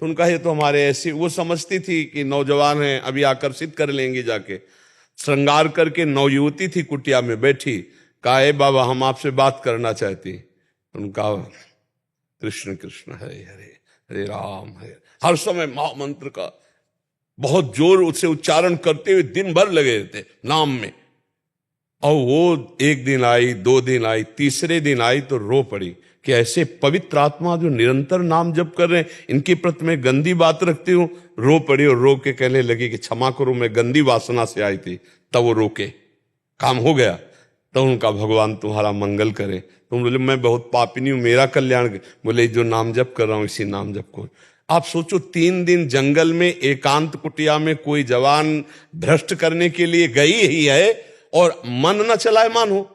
तो उनका ये तो हमारे ऐसी, वो समझती थी कि नौजवान हैं अभी आकर्षित कर लेंगे जाके। श्रृंगार करके नवयुवती थी कुटिया में बैठी, कहा ए बाबा हम आपसे बात करना चाहती। उनका कृष्ण कृष्ण हरे हरे हरे राम हरे, हर समय महामंत्र का बहुत जोर उससे उच्चारण करते हुए दिन भर लगे रहते नाम में। और वो एक दिन आई, 2 दिन आई, तीसरे दिन आई तो रो पड़ी कि ऐसे पवित्र आत्मा जो निरंतर नाम जप कर रहे हैं, इनके प्रति मैं गंदी बात रखती हूं। रो पड़ी और रो के कहने लगी कि क्षमा करो, मैं गंदी वासना से आई थी। तब वो रोके, काम हो गया। तो उनका भगवान तुम्हारा मंगल करे। तुम बोले मैं बहुत पापिनी हूं, मेरा कल्याण। बोले जो नाम जप कर रहा हूं इसी नाम जप को। आप सोचो 3 दिन जंगल में एकांत कुटिया में कोई जवान भ्रष्ट करने के लिए गई ही है और मन न चलाए मानो।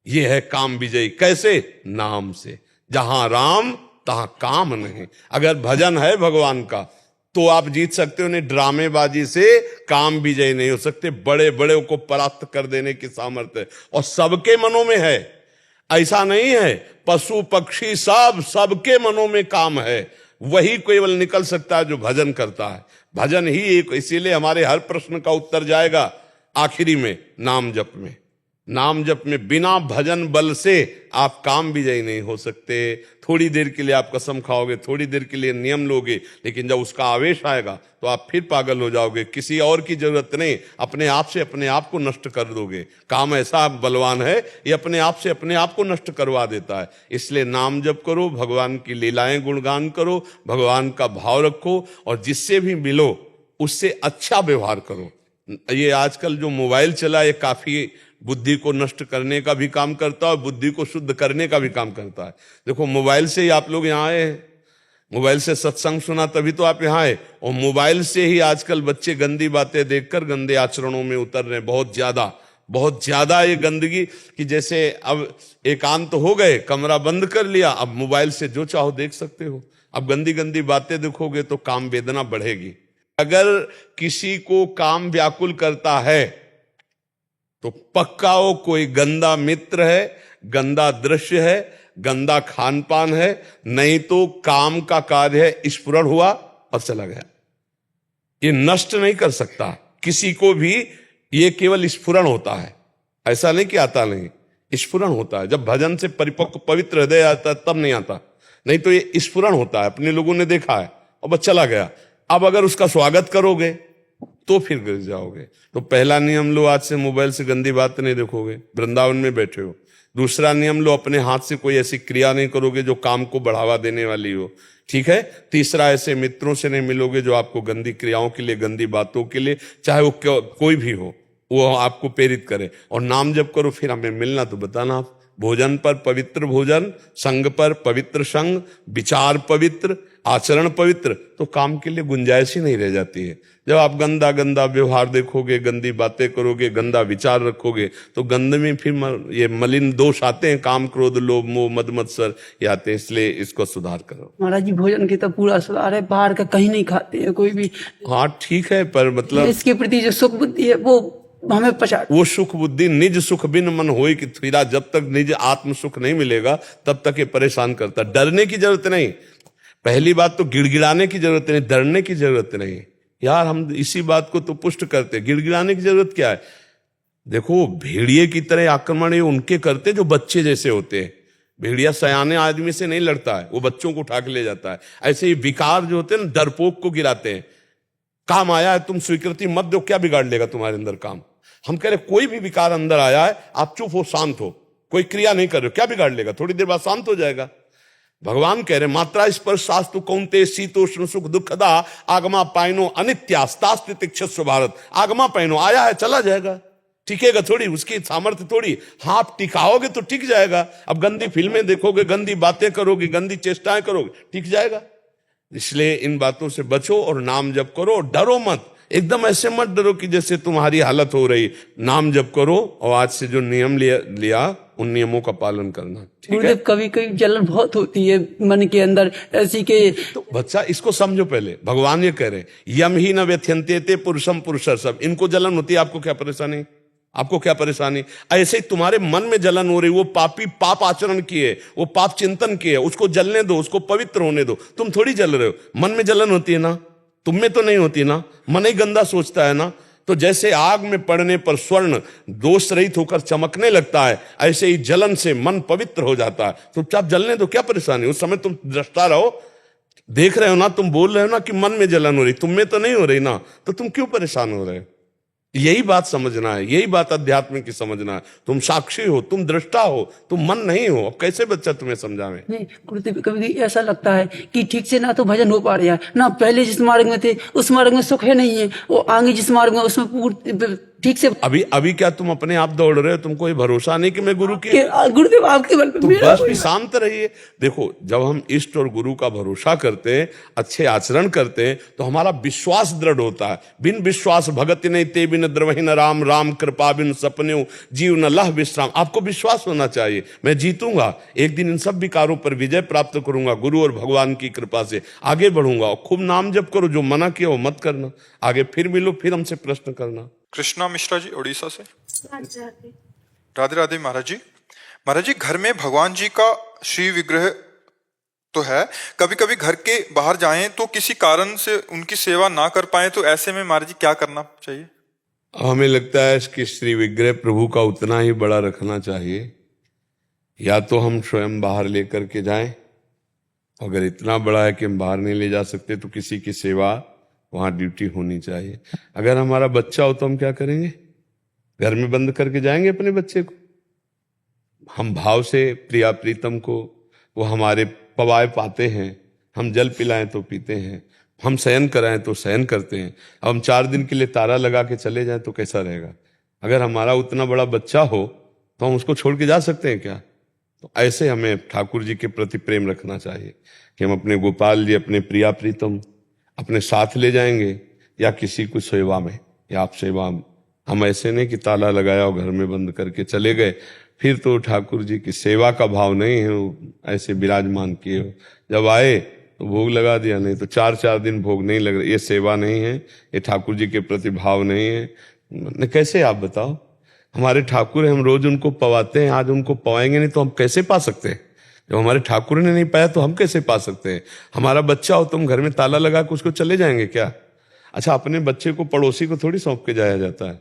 ये है काम विजयी। कैसे? नाम से। जहां राम तहां काम नहीं। अगर भजन है भगवान का तो आप जीत सकते हो, नहीं ड्रामेबाजी से काम विजय नहीं हो सकते। बड़े बड़े को परास्त कर देने की सामर्थ्य और सबके मनों में है। ऐसा नहीं है पशु पक्षी सबके मनों में काम है। वही केवल निकल सकता है जो भजन करता है। भजन ही एक, इसीलिए हमारे हर प्रश्न का उत्तर जाएगा आखिरी में नाम जप में। नाम जप में बिना भजन बल से आप काम विजयी नहीं हो सकते। थोड़ी देर के लिए आप कसम खाओगे, थोड़ी देर के लिए नियम लोगे, लेकिन जब उसका आवेश आएगा तो आप फिर पागल हो जाओगे। किसी और की जरूरत नहीं, अपने आप से अपने आप को नष्ट कर दोगे। काम ऐसा बलवान है, ये अपने आप से अपने आप को नष्ट करवा देता है। इसलिए नाम जप करो, भगवान की लीलाएं गुणगान करो, भगवान का भाव रखो और जिससे भी मिलो उससे अच्छा व्यवहार करो। ये आजकल जो मोबाइल चला ये काफी बुद्धि को नष्ट करने का भी काम करता है और बुद्धि को शुद्ध करने का भी काम करता है। देखो मोबाइल से ही आप लोग यहाँ आए हैं, मोबाइल से सत्संग सुना तभी तो आप यहाँ आए। और मोबाइल से ही आजकल बच्चे गंदी बातें देखकर गंदे आचरणों में उतर रहे हैं। बहुत ज्यादा ये गंदगी कि जैसे अब एकांत हो गए, कमरा बंद कर लिया, अब मोबाइल से जो चाहो देख सकते हो। अब गंदी गंदी बातें देखोगे तो काम वेदना बढ़ेगी। अगर किसी को काम व्याकुल करता है तो पक्का वो कोई गंदा मित्र है, गंदा दृश्य है, गंदा खान पान है, नहीं तो काम का कार्य है स्फुरण हुआ और चला गया। ये नष्ट नहीं कर सकता किसी को भी, ये केवल स्फुरण होता है। ऐसा नहीं कि आता नहीं, स्फुरण होता है। जब भजन से परिपक्व पवित्र हृदय आता है तब नहीं आता, नहीं तो ये स्फुरण होता है। अपने लोगों ने देखा है और बस चला गया। अब अगर उसका स्वागत करोगे तो फिर गिर जाओगे। तो पहला नियम लो, आज से मोबाइल से गंदी बात नहीं देखोगे, वृंदावन में बैठे हो। दूसरा नियम लो, अपने हाथ से कोई ऐसी क्रिया नहीं करोगे जो काम को बढ़ावा देने वाली हो, ठीक है। तीसरा, ऐसे मित्रों से नहीं मिलोगे जो आपको गंदी क्रियाओं के लिए, गंदी बातों के लिए, चाहे वो कोई भी हो, वो आपको प्रेरित करे। और नाम जप करो, फिर हमें मिलना तो बताना आप। भोजन पर पवित्र भोजन, संग पर पवित्र संग, विचार पवित्र, आचरण पवित्र, तो काम के लिए गुंजाइश ही नहीं रह जाती है। जब आप गंदा गंदा व्यवहार देखोगे, गंदी बातें करोगे, गंदा विचार रखोगे, तो गंद में फिर ये मलिन दोष आते हैं, काम क्रोध लोभ मोह मद मत्सर ये आते हैं। इसलिए इसको सुधार करो। महाराज जी भोजन की तो पूरा सुधार है, बाहर का कहीं नहीं खाते हैं कोई भी। हाँ ठीक है, पर मतलब इसके प्रति जो सुख बुद्धि है वो हमें पछाड़। वो सुख बुद्धि निज सुख बिन मन होए कि थीरा, जब तक निज आत्म सुख नहीं मिलेगा तब तक ये परेशान करता। डरने की जरूरत नहीं, पहली बात तो गिड़गिड़ाने की जरूरत नहीं, डरने की जरूरत नहीं। यार हम इसी बात को तो पुष्ट करते, गिड़गिड़ाने की जरूरत क्या है। देखो भेड़िए की तरह आक्रमण ये उनके करते जो बच्चे जैसे होते हैं। भेड़िया सयाने आदमी से नहीं लड़ता है, वो बच्चों को उठा के ले जाता है। ऐसे ही विकार जो होते हैं ना, डरपोक को गिराते हैं। काम आया है, तुम स्वीकृति मत दो, क्या बिगाड़ लेगा तुम्हारे अंदर काम। हम कह रहे कोई भी विकार अंदर आया है, आप चुप हो, शांत हो, कोई क्रिया नहीं कर रहे हो, क्या बिगाड़ लेगा, थोड़ी देर बाद शांत हो जाएगा। भगवान कह रहे मात्रा स्पर्श शास्तु कौन्ते शीतोष्ण सुख दुखदा आगमा पाइनो अनित्यास्तास्ति तिक्षस्व भारत। आगमा पाइनो आया है, चला जाएगा, टिकेगा थोड़ी, उसकी सामर्थ्य थोड़ी। हाँ आप टिकाओगे तो टिक जाएगा। अब गंदी फिल्में देखोगे, गंदी बातें करोगे, गंदी चेष्टाएं करोगे, टिक जाएगा। इसलिए इन बातों से बचो और नाम जप करो। डरो मत, एकदम ऐसे मत डरो कि जैसे तुम्हारी हालत हो रही। नाम जप करो और आज से जो नियम लिया उन नियमों का पालन करना, ठीक है। कभी कभी जलन बहुत होती है मन के अंदर ऐसी के, तो बच्चा इसको समझो पहले। भगवान ये कह रहे यम ही न व्यथ्यन्ते ते पुरुषम पुरुषर सब, इनको जलन होती है, आपको क्या परेशानी। आपको क्या परेशानी? ऐसे ही तुम्हारे मन में जलन हो रही, वो पापी पाप आचरण किए, वो पाप चिंतन किए, उसको जलने दो, उसको पवित्र होने दो। तुम थोड़ी जल रहे हो, मन में जलन होती है ना, तुम में तो नहीं होती ना, मन ही गंदा सोचता है ना। तो जैसे आग में पड़ने पर स्वर्ण दोष रहित होकर चमकने लगता है, ऐसे ही जलन से मन पवित्र हो जाता है। चुपचाप जलने दो, क्या परेशानी? उस समय तुम दृष्टा रहो, देख रहे हो ना, तुम बोल रहे हो ना कि मन में जलन हो रही, तुम में तो नहीं हो रही ना, तो तुम क्यों परेशान हो रहे हो? यही बात समझना है, यही बात अध्यात्म की समझना है। तुम साक्षी हो, तुम दृष्टा हो, तुम मन नहीं हो। अब कैसे बच्चा तुम्हें समझावे? नहीं गुरुदेव, कभी ऐसा लगता है कि ठीक से ना तो भजन हो पा रहा है, ना पहले जिस मार्ग में थे उस मार्ग में सुख है नहीं है, वो आगे जिस मार्ग में उसमें पूर्ण ठीक से। अभी क्या तुम अपने आप दौड़ रहे हो? तुमको ये भरोसा नहीं कि मैं गुरु की? गुरुदेव आपके बल पे तो मेरा बस भी शांत रहिए। देखो, जब हम इष्ट और गुरु का भरोसा करते हैं, अच्छे आचरण करते हैं, तो हमारा विश्वास दृढ़ होता है। बिन विश्वास भगत नहीं ते बिन द्रवहि न राम, राम कृपा बिन सपन्यु जीव न लह विश्राम। आपको विश्वास होना चाहिए, मैं जीतूंगा, एक दिन इन सब विकारों पर विजय प्राप्त करूंगा, गुरु और भगवान की कृपा से आगे बढ़ूंगा। और खूब नाम जप करो, जो मना किया वो मत करना। आगे फिर मिलो, फिर हमसे प्रश्न करना। कृष्णा मिश्रा जी उड़ीसा से। राधे राधे महाराज जी। महाराज जी, घर में भगवान जी का श्री विग्रह तो है, कभी कभी घर के बाहर जाएं तो किसी कारण से उनकी सेवा ना कर पाए, तो ऐसे में महाराज जी क्या करना चाहिए? हमें लगता है कि श्री विग्रह प्रभु का उतना ही बड़ा रखना चाहिए, या तो हम स्वयं बाहर लेकर के जाएं, अगर इतना बड़ा है कि हम बाहर नहीं ले जा सकते तो किसी की सेवा वहां ड्यूटी होनी चाहिए। अगर हमारा बच्चा हो तो हम क्या करेंगे? घर में बंद करके जाएंगे अपने बच्चे को? हम भाव से प्रिया प्रीतम को, वो हमारे पवाए पाते हैं, हम जल पिलाएं तो पीते हैं, हम शयन कराएं तो शयन करते हैं। अब हम 4 दिन के लिए तारा लगा के चले जाएं तो कैसा रहेगा? अगर हमारा उतना बड़ा बच्चा हो तो हम उसको छोड़ के जा सकते हैं क्या? तो ऐसे हमें ठाकुर जी के प्रति प्रेम रखना चाहिए कि हम अपने गोपाल जी, अपने प्रिया प्रीतम अपने साथ ले जाएंगे, या किसी को सेवा में, या आप सेवा। हम ऐसे नहीं कि ताला लगाया और घर में बंद करके चले गए, फिर तो ठाकुर जी की सेवा का भाव नहीं है, वो ऐसे विराजमान किए हो, जब आए तो भोग लगा दिया, नहीं तो 4-4 दिन भोग नहीं लग रहा। ये सेवा नहीं है, ये ठाकुर जी के प्रति भाव नहीं है। कैसे आप बताओ? हमारे ठाकुर हैं, हम रोज उनको पवाते हैं, आज उनको पवाएंगे नहीं तो हम कैसे पा सकते हैं? जब हमारे ठाकुर ने नहीं पाया तो हम कैसे पा सकते हैं? हमारा बच्चा हो तुम घर में ताला लगा के उसको चले जाएंगे क्या? अच्छा, अपने बच्चे को पड़ोसी को थोड़ी सौंप के जाया जाता है,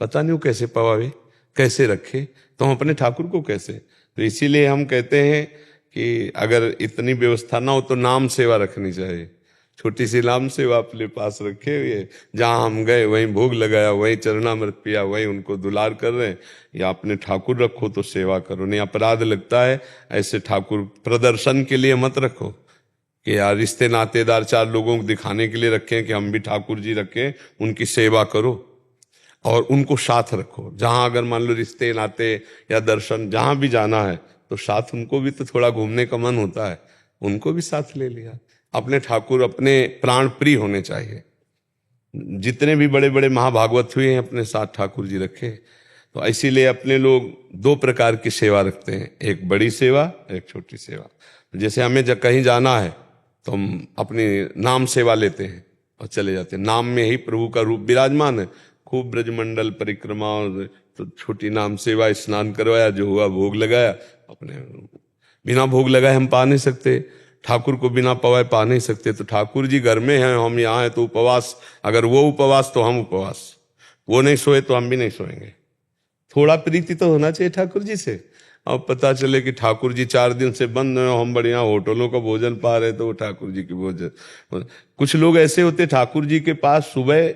पता नहीं वो कैसे पवावे, कैसे रखे, तो हम अपने ठाकुर को कैसे? तो इसीलिए हम कहते हैं कि अगर इतनी व्यवस्था ना हो तो नाम सेवा रखनी चाहिए। छोटी सी नाम सेवा अपने पास रखे हुए, जहां हम गए वहीं भोग लगाया, वहीं चरणामृत पिया, वहीं उनको दुलार कर रहे हैं। या अपने ठाकुर रखो तो सेवा करो, नहीं अपराध लगता है। ऐसे ठाकुर प्रदर्शन के लिए मत रखो कि यार रिश्ते नातेदार 4 लोगों को दिखाने के लिए रखें कि हम भी ठाकुर जी रखें, उनकी सेवा करो और उनको साथ रखो। जहां अगर मान लो रिश्ते नाते या दर्शन जहां भी जाना है तो साथ उनको भी तो थोड़ा घूमने का मन होता है, उनको भी साथ ले लिया। अपने ठाकुर अपने प्राण प्रिय होने चाहिए। जितने भी बड़े बड़े महाभागवत हुए हैं अपने साथ ठाकुर जी रखे। तो इसीलिए अपने लोग 2 प्रकार की सेवा रखते हैं, एक बड़ी सेवा, एक छोटी सेवा। जैसे हमें जब कहीं जाना है तो हम अपनी नाम सेवा लेते हैं और चले जाते हैं। नाम में ही प्रभु का रूप विराजमान है। खूब ब्रजमंडल परिक्रमा और तो छोटी नाम सेवा, स्नान करवाया, जो हुआ भोग लगाया। अपने बिना भोग लगाए हम पा नहीं सकते, ठाकुर को बिना पवाए पा नहीं सकते। तो ठाकुर जी घर में हैं, हम यहाँ हैं, तो उपवास, अगर वो उपवास तो हम उपवास, वो नहीं सोए तो हम भी नहीं सोएंगे। थोड़ा प्रीति तो होना चाहिए ठाकुर जी से। अब पता चले कि ठाकुर जी 4 दिन से बंद हैं, हम बढ़िया होटलों का भोजन पा रहे, तो वो ठाकुर जी की भोजन। कुछ लोग ऐसे होते ठाकुर जी के पास, सुबह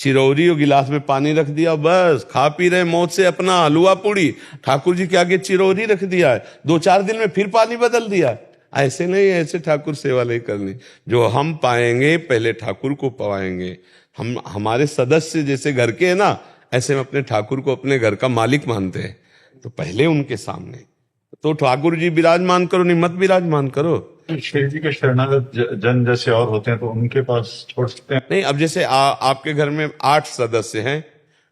चिरौरी और गिलास में पानी रख दिया, बस खा पी रहे मौत से अपना हलवा पूड़ी, ठाकुर जी के आगे चिरौरी रख दिया है, 2-4 दिन में फिर पानी बदल दिया। ऐसे नहीं, ऐसे ठाकुर सेवा नहीं करनी। जो हम पाएंगे पहले ठाकुर को पवाएंगे। हम हमारे सदस्य जैसे घर के हैं ना, ऐसे हम अपने ठाकुर को अपने घर का मालिक मानते हैं, तो पहले उनके सामने तो ठाकुर जी विराजमान करो, नहीं मत विराजमान करो। श्री जी के शरणागत जन जैसे और होते हैं तो उनके पास छोड़ सकते हैं? नहीं, अब जैसे आपके घर में 8 सदस्य हैं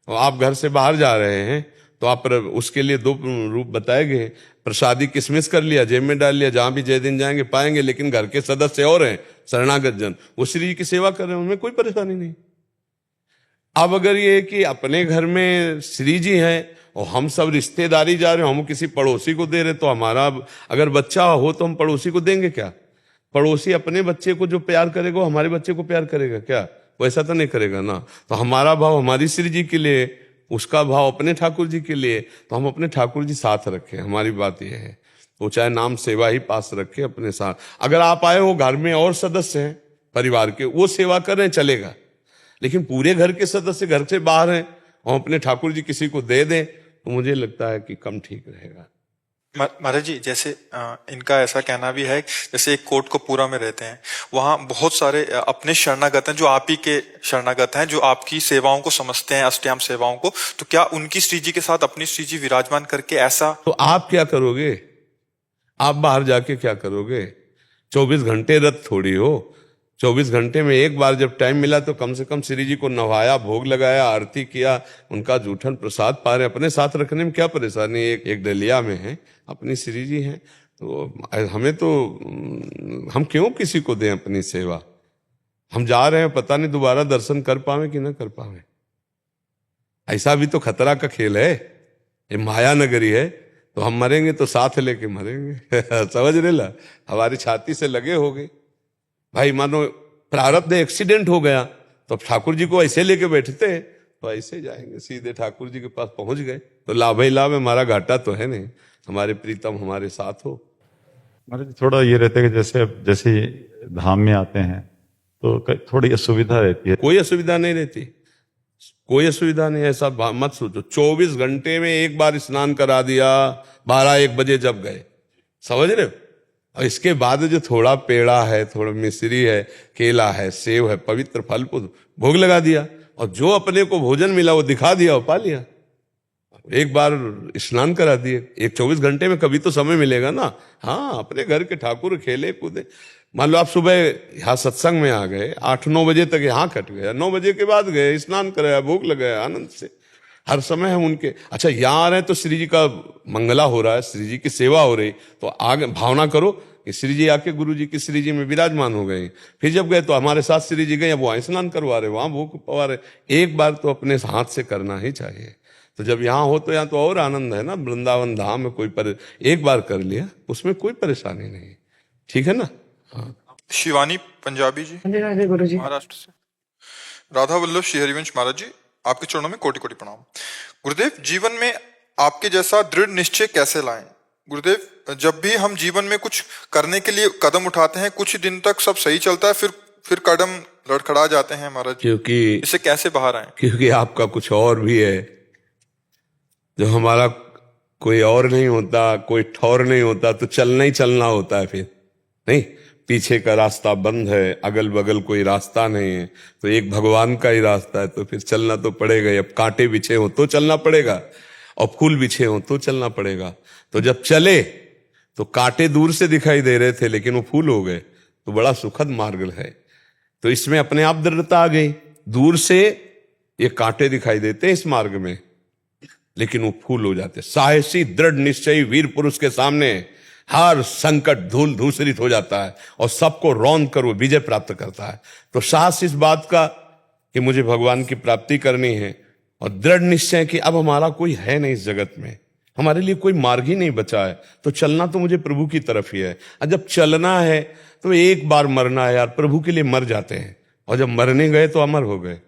और आप घर से बाहर जा रहे हैं, तो आप उसके लिए 2 रूप बताए गए। प्रसादी किसमिस कर लिया, जेब में डाल लिया, जहां भी जय दिन जाएंगे पाएंगे। लेकिन घर के सदस्य और हैं शरणागत जन, वो श्री जी की सेवा कर रहे हैं, उनमें कोई परेशानी नहीं। अब अगर ये कि अपने घर में श्री जी हैं और हम सब रिश्तेदारी जा रहे हो, हम किसी पड़ोसी को दे रहे, तो हमारा अगर बच्चा हो तो हम पड़ोसी को देंगे क्या? पड़ोसी अपने बच्चे को जो प्यार करेगा हमारे बच्चे को प्यार करेगा क्या? वैसा तो नहीं करेगा ना। तो हमारा भाव हमारी श्री जी के लिए, उसका भाव अपने ठाकुर जी के लिए, तो हम अपने ठाकुर जी साथ रखें। हमारी बात यह है, वो चाहे नाम सेवा ही पास रखे अपने साथ। अगर आप आए हो, घर में और सदस्य हैं परिवार के, वो सेवा कर रहे हैं, चलेगा। लेकिन पूरे घर के सदस्य घर से बाहर हैं, हम अपने ठाकुर जी किसी को दे दें, तो मुझे लगता है कि कम ठीक रहेगा। महाराज जी, जैसे इनका ऐसा कहना भी है, जैसे एक कोटकपूरा में रहते हैं, वहाँ बहुत सारे अपने शरणागत हैं जो आप ही के शरणागत हैं, जो आपकी सेवाओं को समझते हैं, अष्टयाम सेवाओं को। तो क्या उनकी श्री जी के साथ अपनी श्री जी विराजमान करके ऐसा? तो आप क्या करोगे? आप बाहर जाके क्या करोगे? 24 घंटे रथ थोड़ी हो। 24 घंटे में एक बार जब टाइम मिला तो कम से कम श्री जी को नवाया, भोग लगाया, आरती किया, उनका जूठन प्रसाद पा रहे, अपने साथ रखने में क्या परेशानी? एक डलिया में है, अपनी श्री जी हैं, तो हमें तो हम क्यों किसी को दें अपनी सेवा? हम जा रहे हैं, पता नहीं दोबारा दर्शन कर पावे कि ना कर पावे। ऐसा भी तो खतरा का खेल है, ये माया नगरी है। तो हम मरेंगे तो साथ लेके मरेंगे समझ रहे ला? हमारी छाती से लगे हो गए भाई। मानो प्रारब्ध एक्सीडेंट हो गया तो ठाकुर जी को ऐसे लेके बैठते, तो ऐसे जाएंगे सीधे ठाकुर जी के पास पहुंच गए, तो लाभ ही लाभ है, हमारा घाटा तो है नहीं। हमारे प्रीतम हमारे साथ हो। महाराज थोड़ा ये रहता है कि जैसे धाम में आते हैं तो थोड़ी असुविधा रहती है। कोई असुविधा नहीं रहती, कोई असुविधा नहीं, ऐसा मत सोचो। 24 घंटे में एक बार स्नान करा दिया, 12-1 बजे जब गए, समझ रहे हो? और इसके बाद जो थोड़ा पेड़ा है, थोड़ा मिश्री है, केला है, सेव है, पवित्र फल भोग लगा दिया, और जो अपने को भोजन मिला वो दिखा दिया और पा लिया। एक बार स्नान करा दिए। एक 24 घंटे में कभी तो समय मिलेगा ना। हाँ, अपने घर के ठाकुर खेले कूदे। मान लो आप सुबह यहाँ सत्संग में आ गए, 8-9 बजे तक यहाँ कट गया, 9 बजे के बाद गए, स्नान कराया, भोग लगाया, आनंद से। हर समय हम उनके, अच्छा यहाँ आ रहे हैं तो श्री जी का मंगला हो रहा है, श्री जी की सेवा हो रही, तो आगे भावना करो कि श्री जी आके गुरु जी की श्री जी में विराजमान हो गए। फिर जब गए तो हमारे साथ श्री जी गए, वो स्नान करवा रहे, वहां भोग पवा रहे। एक बार तो अपने हाथ से करना ही चाहिए। तो जब यहाँ हो तो यहाँ तो और आनंद है ना। वृंदावन धाम में एक बार कर लिया, उसमें कोई परेशानी नहीं, ठीक है ना। हाँ। शिवानी पंजाबी जी, गुरु जी। महाराष्ट्र से। राधा वल्लभ श्री हरिवंश महाराज जी, आपके चरणों में कोटि कोटि प्रणाम। गुरुदेव, जीवन में आपके जैसा दृढ़ निश्चय कैसे लाएं? गुरुदेव, जब भी हम जीवन में कुछ करने के लिए कदम उठाते हैं, कुछ दिन तक सब सही चलता है, फिर कदम लड़खड़ा जाते हैं महाराज, क्योंकि इससे कैसे बाहर आए? क्योंकि आपका कुछ और भी है, जो हमारा कोई और नहीं होता, कोई ठौर नहीं होता, तो चलना ही चलना होता है। फिर नहीं, पीछे का रास्ता बंद है, अगल बगल कोई रास्ता नहीं है, तो एक भगवान का ही रास्ता है, तो फिर चलना तो पड़ेगा। अब कांटे बिछे हो तो चलना पड़ेगा, और फूल बिछे हो तो चलना पड़ेगा। तो जब चले तो कांटे दूर से दिखाई दे रहे थे, लेकिन वो फूल हो गए, तो बड़ा सुखद मार्ग है। तो इसमें अपने आप दृढ़ता आ गई। दूर से ये कांटे दिखाई देते हैं इस मार्ग में, लेकिन वो फूल हो जाते। साहसी दृढ़ निश्चयी वीर पुरुष के सामने हर संकट धूल धूसरित हो जाता है, और सबको रौंद कर वो विजय प्राप्त करता है। तो साहस इस बात का कि मुझे भगवान की प्राप्ति करनी है, और दृढ़ निश्चय कि अब हमारा कोई है नहीं इस जगत में, हमारे लिए कोई मार्ग ही नहीं बचा है, तो चलना तो मुझे प्रभु की तरफ ही है। और जब चलना है तो एक बार मरना है यार, प्रभु के लिए मर जाते हैं, और जब मरने गए तो अमर हो गए।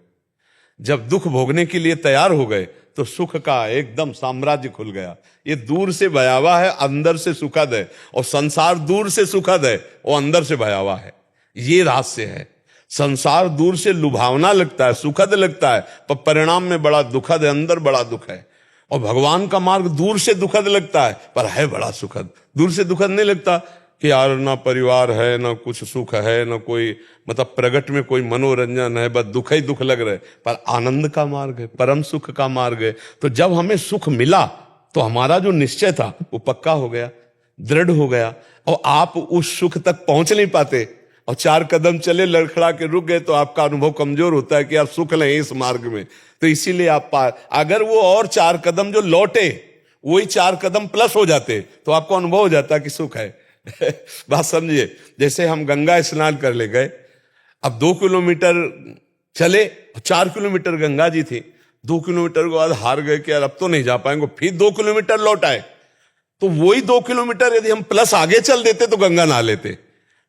जब दुख भोगने के लिए तैयार हो गए तो सुख का एकदम साम्राज्य खुल गया। ये दूर से भयावह है, अंदर से सुखद है, और संसार दूर से सुखद है और अंदर से भयावह है। ये रहस्य है। संसार दूर से लुभावना लगता है, सुखद लगता है, पर परिणाम में बड़ा दुखद है, अंदर बड़ा दुख है। और भगवान का मार्ग दूर से दुखद लगता है, पर है बड़ा सुखद। दूर से दुखद नहीं लगता कि यार ना परिवार है, ना कुछ सुख है, ना कोई मतलब प्रगट में कोई मनोरंजन है, बस दुख ही दुख लग रहे, पर आनंद का मार्ग है, परम सुख का मार्ग है। तो जब हमें सुख मिला तो हमारा जो निश्चय था वो पक्का हो गया, दृढ़ हो गया, और आप उस सुख तक पहुंच नहीं पाते, और 4 कदम चले लड़खड़ा के रुक गए, तो आपका अनुभव कमजोर होता है कि आप सुख नहीं इस मार्ग में। तो इसीलिए आप अगर वो और 4 कदम जो लौटे वही 4 कदम प्लस हो जाते, तो आपको अनुभव हो जाता कि सुख है बात समझिए। जैसे हम गंगा स्नान कर ले गए, अब 2 किलोमीटर चले, 4 किलोमीटर गंगा जी थी, 2 किलोमीटर के बाद हार गए कि यार अब तो नहीं जा पाएंगे, फिर 2 किलोमीटर लौट आए। तो वही 2 किलोमीटर यदि हम प्लस आगे चल देते तो गंगा नहा लेते।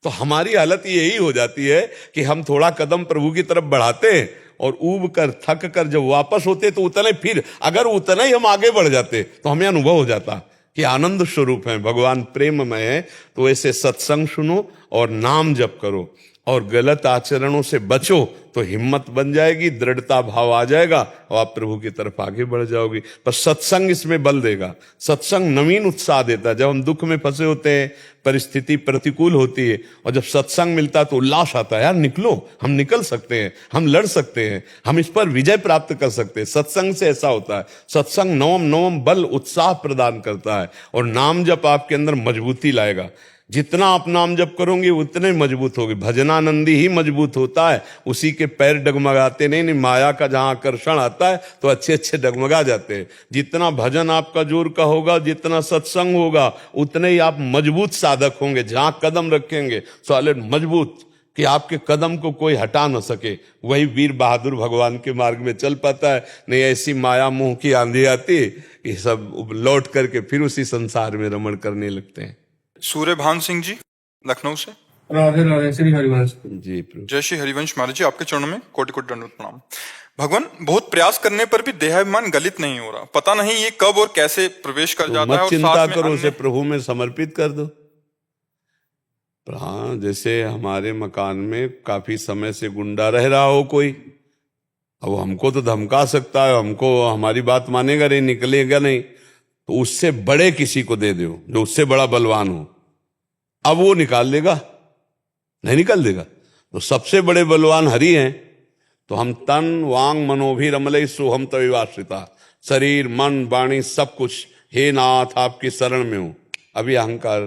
तो हमारी हालत यही हो जाती है कि हम थोड़ा कदम प्रभु की तरफ बढ़ाते हैं और ऊब कर थक कर जब वापस होते तो उतने, फिर अगर उतना ही हम आगे बढ़ जाते तो हमें अनुभव हो जाता कि आनंद स्वरूप है, भगवान प्रेममय है। तो ऐसे सत्संग सुनो और नाम जप करो और गलत आचरणों से बचो, तो हिम्मत बन जाएगी, दृढ़ता भाव आ जाएगा और आप प्रभु की तरफ आगे बढ़ जाओगी। पर सत्संग इसमें बल देगा, सत्संग नवीन उत्साह देता है। जब हम दुख में फंसे होते हैं, परिस्थिति प्रतिकूल होती है, और जब सत्संग मिलता है तो उल्लास आता है, यार निकलो, हम निकल सकते हैं, हम लड़ सकते हैं, हम इस पर विजय प्राप्त कर सकते हैं। सत्संग से ऐसा होता है, सत्संग नवम नवम बल उत्साह प्रदान करता है और नाम जप आपके अंदर मजबूती लाएगा। जितना आप नाम जप करोगे उतने मजबूत होगे। भजनानंदी ही मजबूत होता है, उसी के पैर डगमगाते नहीं। माया का जहां आकर्षण आता है तो अच्छे अच्छे डगमगा जाते हैं। जितना भजन आपका जोर का होगा, जितना सत्संग होगा, उतने ही आप मजबूत साधक होंगे। जहां कदम रखेंगे सॉलिड मजबूत, कि आपके कदम को कोई हटा न सके, वही वीर बहादुर भगवान के मार्ग में चल पाता है। नहीं ऐसी माया मोह की आंधी आती, ये सब लौट करके फिर उसी संसार में रमण करने लगते हैं। सूर्यभान सिंह जी लखनऊ से। राधे राधे, श्री हरिवंश जी प्रभु। जय श्री हरिवंश महाराज जी, आपके चरणों में कोटि कोटि दंडवत प्रणाम। भगवान, बहुत प्रयास करने पर भी देहाभिमान गलित नहीं हो रहा, पता नहीं ये कब और कैसे प्रवेश कर जाता है। मत और चिंता साथ में करो, उसे अन्य- प्रभु में समर्पित कर दो। हाँ, जैसे हमारे मकान में काफी समय से गुंडा रह रहा हो कोई, अब हमको तो धमका सकता है, हमको हमारी बात मानेगा नहीं, निकलेगा नहीं, तो उससे बड़े किसी को दे दो जो उससे बड़ा बलवान हो, अब वो निकाल देगा, नहीं निकाल देगा। तो सबसे बड़े बलवान हरि हैं। तो हम तन वांग मनोभिरमलय सोहम तविवाश्रिता, शरीर मन वाणी सब कुछ हे नाथ आपकी शरण में हूं। अभी अहंकार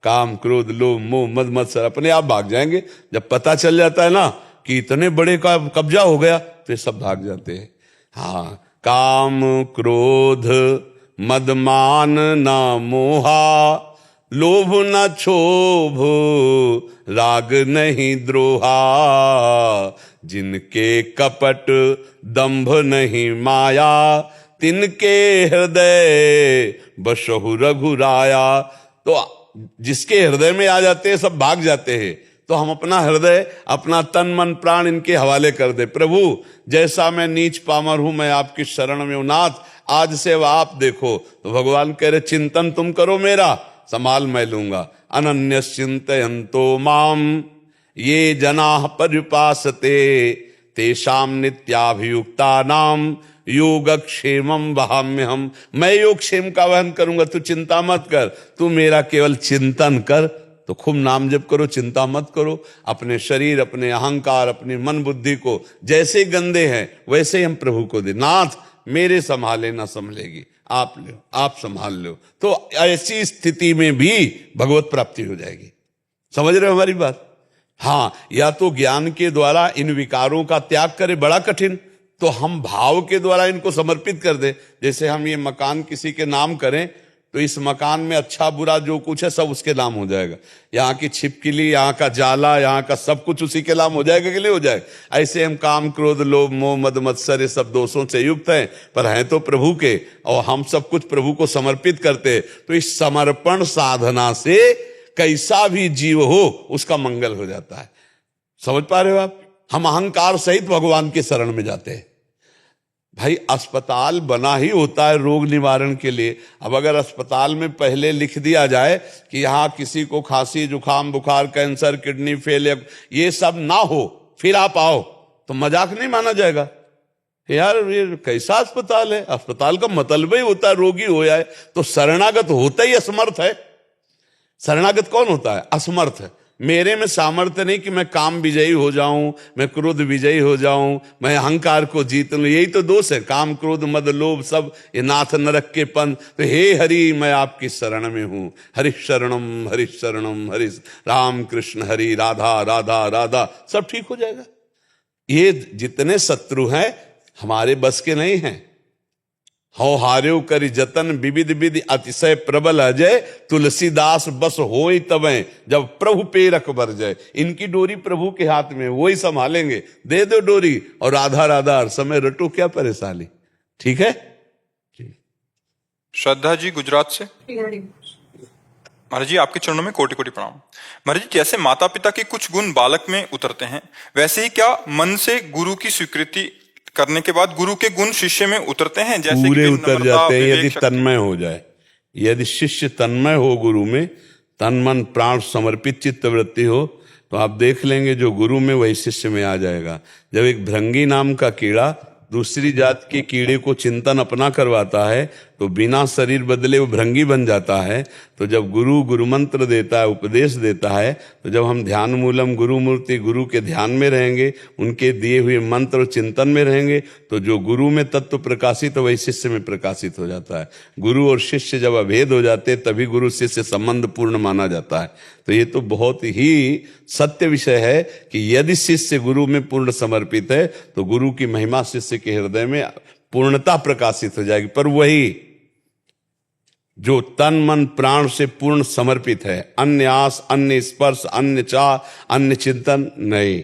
काम क्रोध लोभ मोह मद मत्सर अपने आप भाग जाएंगे। जब पता चल जाता है ना कि इतने बड़े का कब्जा हो गया तो ये सब भाग जाते हैं। हाँ, काम क्रोध मद मान ना मोहा, लोभ न क्षोभ राग नहीं द्रोहा, जिनके कपट दंभ नहीं माया, तिनके हृदय बसहु रघुराया। तो जिसके हृदय में आ जाते हैं सब भाग जाते हैं। तो हम अपना हृदय, अपना तन मन प्राण इनके हवाले कर दे। प्रभु, जैसा मैं नीच पामर हूं, मैं आपकी शरण में हूं नाथ, आज से अब आप देखो। तो भगवान कह रहे चिंतन तुम करो मेरा, संभाल मैं लूंगा। अनन्य चिंतयन्तो माम ये जनाः पर्युपासते, तेषाम नित्याभियुक्ता नाम योगक्षेमम वहाम्यहम। मैं योगक्षेम का वहन करूंगा, तू चिंता मत कर, तू मेरा केवल चिंतन कर। तो खूब नाम जप करो, चिंता मत करो। अपने शरीर, अपने अहंकार, अपनी मन बुद्धि को जैसे गंदे हैं वैसे ही हम प्रभु को दे। नाथ मेरे संभाले ना संभलेगी, आप लो, आप संभाल लो। तो ऐसी स्थिति में भी भगवत प्राप्ति हो जाएगी। समझ रहे हो हमारी बात? हाँ, या तो ज्ञान के द्वारा इन विकारों का त्याग करे, बड़ा कठिन, तो हम भाव के द्वारा इनको समर्पित कर दे। जैसे हम ये मकान किसी के नाम करें तो इस मकान में अच्छा बुरा जो कुछ है सब उसके नाम हो जाएगा। यहाँ की छिपकली, यहाँ का जाला, यहाँ का सब कुछ उसी के नाम हो जाएगा कि नहीं हो जाएगा? ऐसे हम काम क्रोध लोभ मोह मद मत्सर ये सब दोषों से युक्त हैं, पर हैं तो प्रभु के, और हम सब कुछ प्रभु को समर्पित करते। तो इस समर्पण साधना से कैसा भी जीव हो उसका मंगल हो जाता है। समझ पा रहे हो आप? हम अहंकार सहित भगवान के शरण में जाते हैं। भाई, अस्पताल बना ही होता है रोग निवारण के लिए। अब अगर अस्पताल में पहले लिख दिया जाए कि यहाँ किसी को खांसी जुकाम बुखार कैंसर किडनी फेलियर ये सब ना हो, फिर आप आओ, तो मजाक नहीं माना जाएगा। यार ये कैसा अस्पताल है? अस्पताल का मतलब ही होता है रोगी हो जाए। तो शरणागत होता ही असमर्थ है। शरणागत कौन होता है? असमर्थ है। मेरे में सामर्थ्य नहीं कि मैं काम विजयी हो जाऊं, मैं क्रोध विजयी हो जाऊं, मैं अहंकार को जीत लूं। यही तो दोष है, काम क्रोध मद लोभ सब ये नाथ नरक के पंथ। तो हे हरि, मैं आपकी शरण में हूं। हरि शरणम हरि राम कृष्ण हरि राधा राधा राधा, सब ठीक हो जाएगा। ये जितने शत्रु हैं हमारे बस के नहीं हैं। हौ हार्यो करि जतन विविध विधि अतिशय प्रबल अजय तुलसीदास बस होई तबे जब प्रभु पेरक बर जाए। इनकी डोरी प्रभु के हाथ में, वही संभालेंगे। दे दो डोरी और राधा राधा हर समय रटो, क्या परेशानी। ठीक है। श्रद्धा जी गुजरात से। महाराज जी आपके चरणों में कोटि कोटि प्रणाम। महाराज जी जैसे माता पिता के कुछ गुण बालक में उतरते हैं, वैसे ही क्या मन से गुरु की स्वीकृति करने के बाद गुरु के गुण शिष्य में उतरते हैं? जैसे पूरे कि उतर नम्रता, जाते हैं विवेक, यदि शक्ति। तन्मय हो जाए। यदि शिष्य तन्मय हो, गुरु में तन मन प्राण समर्पित चित्त वृत्ति हो, तो आप देख लेंगे जो गुरु में वही शिष्य में आ जाएगा। जब एक भृंगी नाम का कीड़ा दूसरी जात के कीड़े को चिंतन अपना करवाता है तो बिना शरीर बदले वो भृंगी बन जाता है। तो जब गुरु मंत्र देता है, उपदेश देता है, तो जब हम ध्यान मूलम गुरु मूर्ति गुरु के ध्यान में रहेंगे, उनके दिए हुए मंत्र और चिंतन में रहेंगे, तो जो गुरु में तत्व प्रकाशित हो वही शिष्य में प्रकाशित हो जाता है। गुरु और शिष्य जब अभेद हो जाते हैं तभी गुरु शिष्य संबंध पूर्ण माना जाता है। तो ये तो बहुत ही सत्य विषय है कि यदि शिष्य गुरु में पूर्ण समर्पित है तो गुरु की महिमा शिष्य के हृदय में पूर्णता प्रकाशित हो जाएगी। पर वही जो तन मन प्राण से पूर्ण समर्पित है, अन्य आस, अन्य स्पर्श, अन्य चाह, अन्य चिंतन नहीं,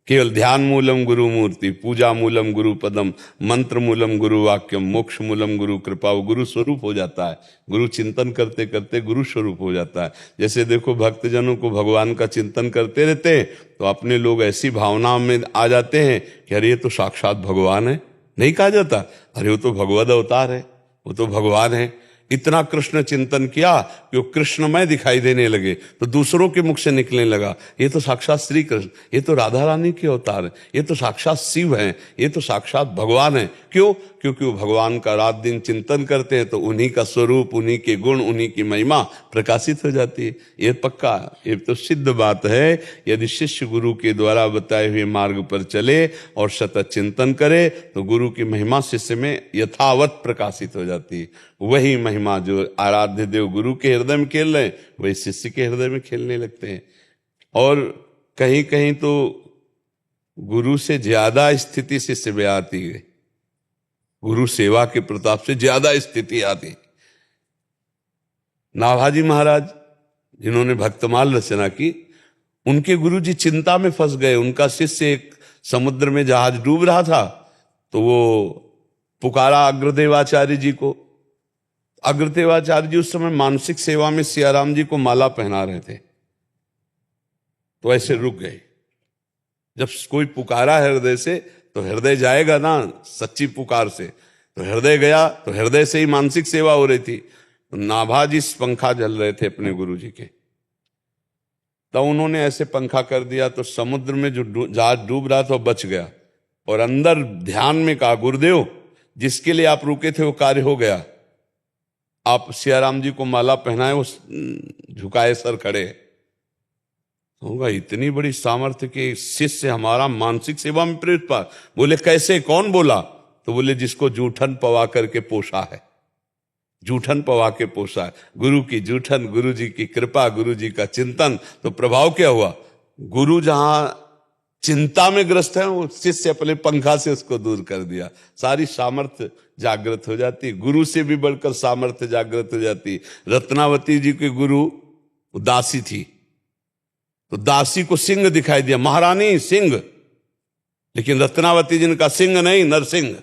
केवल ध्यान मूलम गुरु मूर्ति, पूजा मूलम गुरु पदम, मंत्र मूलम गुरु वाक्यम, मोक्ष मूलम गुरु कृपा, वो गुरु स्वरूप हो जाता है। गुरु चिंतन करते करते गुरु स्वरूप हो जाता है। जैसे देखो भक्तजनों को भगवान का चिंतन करते रहते हैं तो अपने लोग ऐसी भावना में आ जाते हैं कि अरे ये तो साक्षात भगवान है। नहीं कहा जाता अरे वो तो भगवद अवतार है, वो तो भगवान है। इतना कृष्ण चिंतन किया कि वो कृष्णमय दिखाई देने लगे, तो दूसरों के मुख से निकलने लगा ये तो साक्षात श्री कृष्ण, ये तो राधा रानी के अवतार है, ये तो साक्षात शिव हैं, ये तो साक्षात भगवान है। क्यों? क्योंकि वो भगवान का रात दिन चिंतन करते हैं तो उन्हीं का स्वरूप, उन्हीं के गुण, उन्हीं की महिमा प्रकाशित हो जाती है। ये पक्का, ये तो सिद्ध बात है। यदि शिष्य गुरु के द्वारा बताए हुए मार्ग पर चले और सतत चिंतन करे तो गुरु की महिमा शिष्य में यथावत प्रकाशित हो जाती है। वही महिमा जो आराध्य देव गुरु के हृदय में खेल रहे हैं वही शिष्य के हृदय में खेलने लगते हैं। और कहीं कहीं तो गुरु से ज्यादा स्थिति शिष्य में आती है, गुरु सेवा के प्रताप से ज्यादा स्थिति आती। नाभाजी महाराज जिन्होंने भक्तमाल रचना की, उनके गुरुजी चिंता में फंस गए। उनका शिष्य एक समुद्र में जहाज डूब रहा था तो वो पुकारा अग्रदेवाचार्य जी को। अग्रदेवाचार्य जी उस समय मानसिक सेवा में सियाराम जी को माला पहना रहे थे, तो ऐसे रुक गए। जब कोई पुकारा हृदय से तो हृदय जाएगा ना, सच्ची पुकार से। तो हृदय गया तो हृदय से ही मानसिक सेवा हो रही थी। तो नाभाजी पंखा जल रहे थे अपने गुरु जी के, तो उन्होंने ऐसे पंखा कर दिया तो समुद्र में जो जहाज डूब रहा था बच गया। और अंदर ध्यान में कहा गुरुदेव जिसके लिए आप रुके थे वो कार्य हो गया, आप सियाराम जी को माला पहनाए, वो झुकाए सर खड़े। होगा इतनी बड़ी सामर्थ्य के शिष्य हमारा मानसिक सेवा में प्रेरित पा। बोले कैसे, कौन बोला? तो बोले जिसको जूठन पवा करके पोषा है, जूठन पवा के पोषा है। गुरु की जूठन, गुरु जी की कृपा, गुरु जी का चिंतन। तो प्रभाव क्या हुआ? गुरु जहां चिंता में ग्रस्त है वो शिष्य अपने पंखा से उसको दूर कर दिया। सारी सामर्थ्य जागृत हो जाती, गुरु से भी बढ़कर सामर्थ्य जागृत हो जाती। रत्नावती जी के गुरु दासी थी, तो दासी को सिंह दिखाई दिया, महारानी सिंह, लेकिन रत्नावती जिनका सिंह नहीं नरसिंह।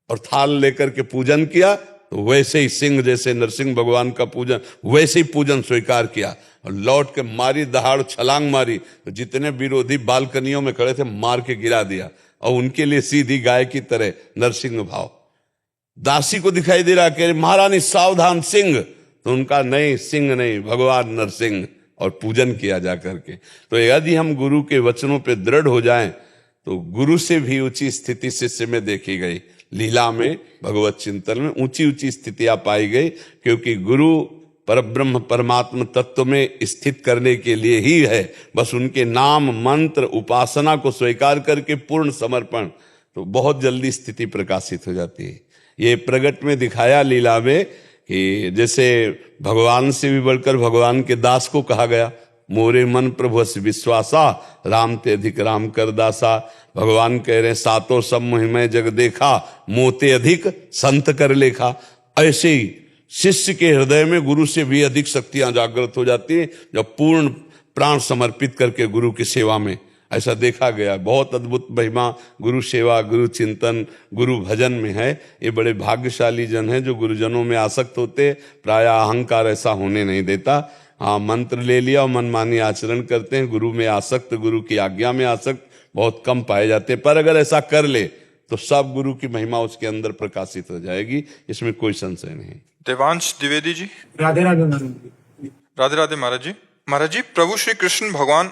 और थाल लेकर के पूजन किया तो वैसे ही सिंह जैसे नरसिंह भगवान का पूजन, वैसे ही पूजन स्वीकार किया। और लौट के मारी दहाड़, छलांग मारी, तो जितने विरोधी बालकनियों में खड़े थे मार के गिरा दिया। और उनके लिए सीधी गाय की तरह नरसिंह भाव। दासी को दिखाई दे रहा कि महारानी सावधान सिंह, तो उनका नहीं, सिंह नहीं, भगवान नरसिंह। और पूजन किया जा करके। तो यदि हम गुरु के वचनों पे दृढ़ हो जाएं तो गुरु से भी ऊंची स्थिति शिष्य में देखी गई। लीला में, भगवत चिंतन में ऊंची ऊंची स्थितियां पाई गई, क्योंकि गुरु परब्रह्म परमात्मा तत्व में स्थित करने के लिए ही है। बस उनके नाम मंत्र उपासना को स्वीकार करके पूर्ण समर्पण, तो बहुत जल्दी स्थिति प्रकाशित हो जाती है। ये प्रगट में दिखाया लीला में कि जैसे भगवान से भी बढ़कर भगवान के दास को कहा गया, मोरे मन प्रभु अस विश्वासा, राम ते अधिक राम कर दासा। भगवान कह रहे हैं सातों सब महिमा जग देखा, मोते अधिक संत कर लेखा। ऐसे ही शिष्य के हृदय में गुरु से भी अधिक शक्तियां जागृत हो जाती हैं जब पूर्ण प्राण समर्पित करके गुरु की सेवा में, ऐसा देखा गया। बहुत अद्भुत महिमा गुरु सेवा, गुरु चिंतन, गुरु भजन में है। ये बड़े भाग्यशाली जन हैं जो गुरुजनों में आसक्त होते। प्राय अहंकार ऐसा होने नहीं देता। हाँ, मंत्र ले लिया और मनमानी आचरण करते हैं, गुरु में आसक्त, गुरु की आज्ञा में आसक्त बहुत कम पाए जाते हैं। पर अगर ऐसा कर ले तो सब गुरु की महिमा उसके अंदर प्रकाशित हो जाएगी, इसमें कोई संशय नहीं। देवांश द्विवेदी जी। राधे राधे महाराज जी। राधे राधे महाराज जी। महाराज जी, प्रभु श्री कृष्ण भगवान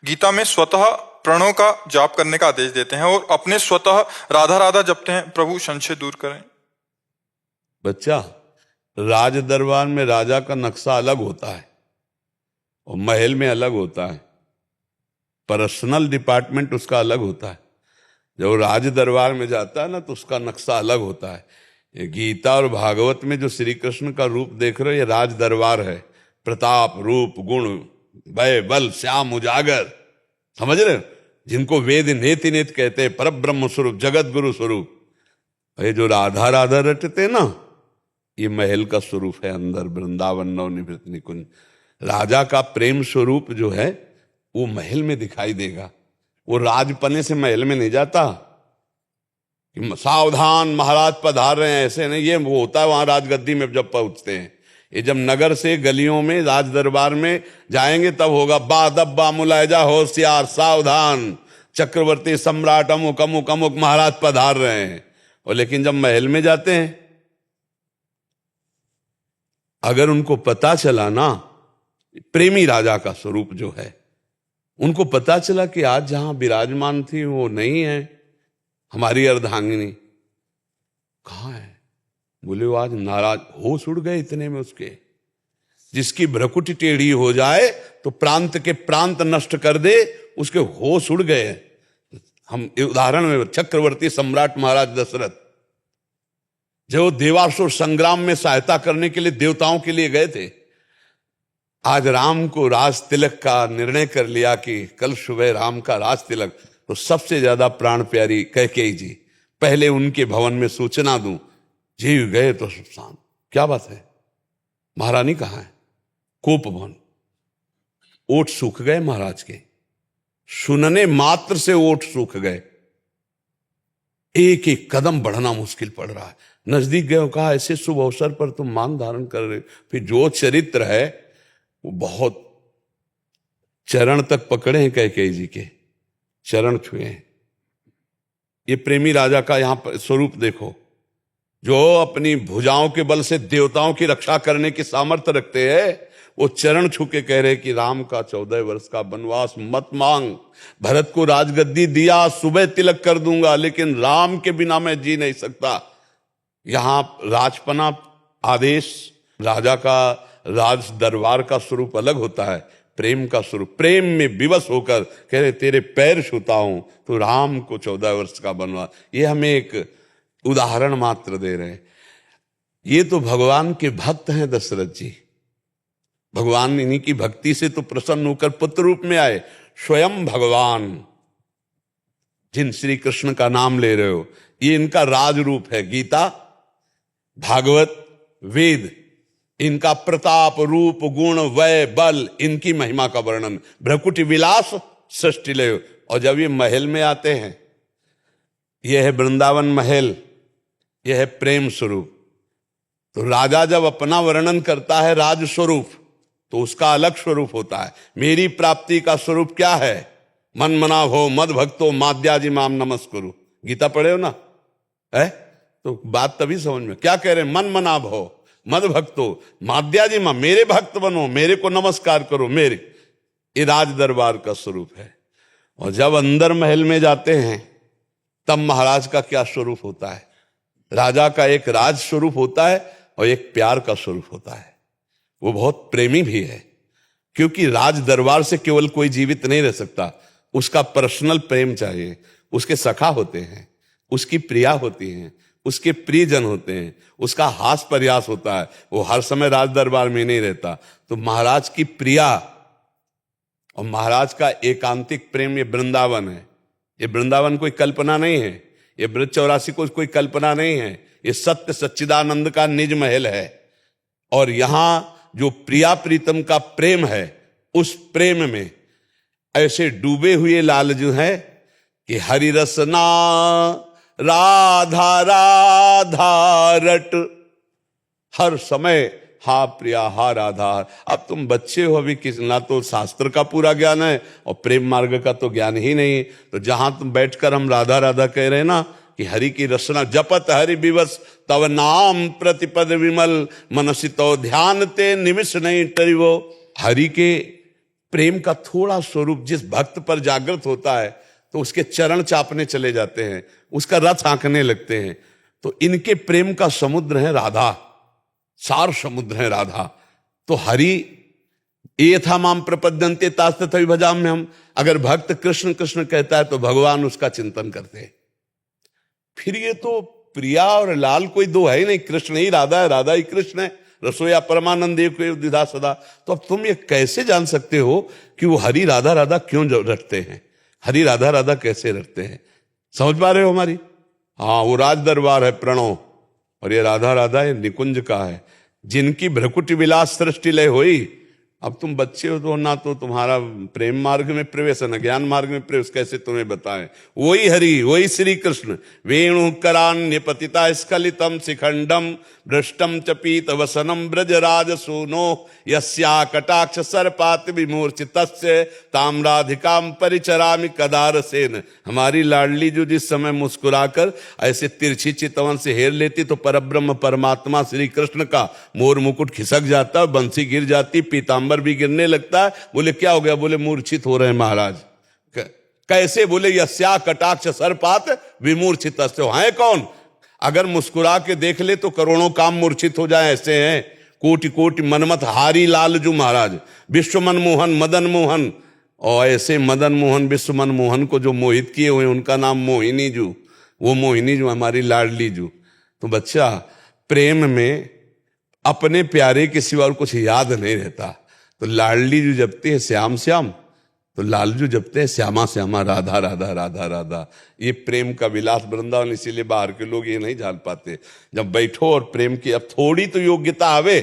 गीता में स्वतः प्रणव का जाप करने का आदेश देते हैं और अपने स्वतः राधा राधा जपते हैं। प्रभु संशय दूर करें। बच्चा, राज दरबार में राजा का नक्शा अलग होता है और महल में अलग होता है। पर्सनल डिपार्टमेंट उसका अलग होता है। जब राज दरबार में जाता है ना तो उसका नक्शा अलग होता है। ये गीता और भागवत में जो श्री कृष्ण का रूप देख रहे हो, ये राज दरबार है। प्रताप, रूप, गुण, भय, बल, श्याम, उजागर, समझ रहे हो? जिनको वेद नेति नेत कहते हैं, पर ब्रह्म स्वरूप, जगत गुरु स्वरूप। ये जो राधा राधा रटते ना, ये महल का स्वरूप है। अंदर वृंदावन नवनिवृत्त निकुंज, राजा का प्रेम स्वरूप जो है वो महल में दिखाई देगा। वो राजपने से महल में नहीं जाता कि सावधान महाराज पधार रहे हैं, ऐसे नहीं। ये वो होता है वहां राजगद्दी में जब पहुंचते हैं। ये जब नगर से गलियों में राज दरबार में जाएंगे तब होगा बा दब्बा मुलायजा होशियार सावधान, चक्रवर्ती सम्राट अमुक अमुक अमुक महाराज पधार रहे हैं। और लेकिन जब महल में जाते हैं, अगर उनको पता चला ना, प्रेमी राजा का स्वरूप जो है, उनको पता चला कि आज जहां विराजमान थी वो नहीं है, हमारी अर्धांगिनी कहाँ है? बोले वो आज नाराज, होश उड़ गए इतने में उसके। जिसकी भ्रकुटी टेढ़ी हो जाए तो प्रांत के प्रांत नष्ट कर दे, उसके होश उड़ गए। हम उदाहरण में चक्रवर्ती सम्राट महाराज दशरथ, जो देवासुर संग्राम में सहायता करने के लिए देवताओं के लिए गए थे, आज राम को राज तिलक का निर्णय कर लिया कि कल सुबह राम का राज तिलक, तो सबसे ज्यादा प्राण प्यारी कैकेयी जी, पहले उनके भवन में सूचना दूं, जीव गए तो शांत। क्या बात है? महारानी कहाँ है? कोप भवन। ओठ सूख गए महाराज के, सुनने मात्र से ओठ सूख गए। एक एक कदम बढ़ना मुश्किल पड़ रहा है। नजदीक गए, कहा ऐसे शुभ अवसर पर तुम मान धारण कर रहे हो। फिर जो चरित्र है वो बहुत, चरण तक पकड़े हैं कैकेयी जी के, चरण छुए हैं। ये प्रेमी राजा का यहां पर स्वरूप देखो, जो अपनी भुजाओं के बल से देवताओं की रक्षा करने की सामर्थ्य रखते हैं, वो चरण छू के कह रहे कि राम का 14 वर्ष का वनवास मत मांग, भरत को राजगद्दी दिया, सुबह तिलक कर दूंगा, लेकिन राम के बिना मैं जी नहीं सकता। यहां राजपना आदेश, राजा का राज दरबार का स्वरूप अलग होता है, प्रेम का स्वरूप। प्रेम में विवश होकर कह रहे तेरे पैर छूता हूं, तो राम को 14 वर्ष का वनवास। ये हमें एक उदाहरण मात्र दे रहे हैं। ये तो भगवान के भक्त हैं दशरथ जी। भगवान इन्हीं की भक्ति से तो प्रसन्न होकर पुत्र रूप में आए। स्वयं भगवान जिन श्री कृष्ण का नाम ले रहे हो, ये इनका राज रूप है। गीता, भागवत, वेद, इनका प्रताप, रूप, गुण, वय, बल, इनकी महिमा का वर्णन। भ्रकुटी विलास सृष्टि ले। और जब ये महल में आते हैं, यह है वृंदावन महल, यह है प्रेम स्वरूप। तो राजा जब अपना वर्णन करता है राज स्वरूप, तो उसका अलग स्वरूप होता है। मेरी प्राप्ति का स्वरूप क्या है? मन मना भो मद भक्तो माद्याजी माम नमस्कुरु। गीता पढ़े हो ना? है तो बात तभी समझ में। क्या कह रहे हैं? मन मना भो मद भक्तो माद्याजी मां, मेरे भक्त बनो, मेरे को नमस्कार करो, मेरे। ये राज दरबार का स्वरूप है। और जब अंदर महल में जाते हैं, तब महाराज का क्या स्वरूप होता है? राजा का एक राज स्वरूप होता है और एक प्यार का स्वरूप होता है। वो बहुत प्रेमी भी है, क्योंकि राज दरबार से केवल कोई जीवित नहीं रह सकता, उसका पर्सनल प्रेम चाहिए। उसके सखा होते हैं, उसकी प्रिया होती हैं, उसके प्रियजन होते हैं, उसका हास प्रयास होता है। वो हर समय राज दरबार में नहीं रहता। तो महाराज की प्रिया और महाराज का एकांतिक प्रेम ये वृंदावन है। ये वृंदावन कोई कल्पना नहीं है, ये ब्रज 84 कोई कल्पना नहीं है, ये सत्य सच्चिदानंद का निज महल है। और यहां जो प्रिया प्रीतम का प्रेम है, उस प्रेम में ऐसे डूबे हुए लाल जो है कि हरि रसना राधा राधा रट, हर समय हा प्रिया हा राधा। अब तुम बच्चे हो, अभी किस ना तो शास्त्र का पूरा ज्ञान है और प्रेम मार्ग का तो ज्ञान ही नहीं। तो जहां तुम बैठकर हम राधा राधा कह रहे हैं ना कि हरि की रसना, जपत हरि विवश तव नाम प्रतिपद विमल, मनसि तो ध्यान ते निमिष नहीं टरिवो। हरि के प्रेम का थोड़ा स्वरूप जिस भक्त पर जागृत होता है तो उसके चरण चापने चले जाते हैं, उसका रथ आंकने लगते हैं। तो इनके प्रेम का समुद्र है राधा, सार समुद्र है राधा। तो हरि ये था माम प्रपद्यन्ते तास तथैव भजाम्य हम। अगर भक्त कृष्ण कृष्ण कहता है तो भगवान उसका चिंतन करते हैं। फिर ये तो प्रिया और लाल कोई दो है ही नहीं, कृष्ण ही राधा है, राधा ही कृष्ण है, रसोया परमानंद एक द्विधा सदा। तो अब तुम ये कैसे जान सकते हो कि वो हरि राधा राधा क्यों रटते हैं, हरि राधा राधा कैसे रटते हैं? समझ पा रहे हो हमारी? हाँ, वो राज दरबार है प्रणव, और ये राधा राधा ये निकुंज का है, जिनकी भ्रकुटी विलास सृष्टि लय हुई। अब तुम बच्चे हो तो ना तो तुम्हारा प्रेम मार्ग में प्रवेश है, न ज्ञान मार्ग में प्रवेश, कैसे तुम्हें बताएं? वही हरि, वही श्री कृष्ण। वेणु करान्य पतिता स्खलितम शिखंडम भ्रष्टम च पीत वसनम ब्रजराज सूनो यस्या कटाक्ष सर्पात विमूर्छितस्य ताम्राधिकाम परिचरामि कदार सेन। हमारी लाडली जो जिस समय मुस्कुराकर ऐसे तिरछी चितवन से हेर लेती तो परब्रह्म परमात्मा श्री कृष्ण का मोर मुकुट खिसक जाता, बंसी गिर जाती, पीताम्बर भी गिरने लगता है। बोले क्या हो गया? बोले मूर्छित हो रहे हैं महाराज। कैसे? बोले यस्या कटाक्ष सर्पात विमूर्छितस्य। है कौन? अगर मुस्कुरा के देख ले तो करोड़ों काम मूर्छित हो जाए, ऐसे हैं कोटि कोटि मनमत हारी लालजू महाराज, विश्व मनमोहन मदन मोहन। और ऐसे मदन मोहन विश्व मनमोहन को जो मोहित किए हुए उनका नाम मोहिनी जू। वो मोहिनी जू हमारी लाडली जू। तो बच्चा प्रेम में अपने प्यारे के सिवा और कुछ याद नहीं रहता। तो लाडली जू जपती है श्याम श्याम, तो लालजू जपते हैं श्यामा श्यामा राधा राधा राधा राधा। ये प्रेम का विलास वृंदावन, इसीलिए बाहर के लोग ये नहीं जान पाते। जब बैठो और प्रेम की अब थोड़ी तो योग्यता आवे,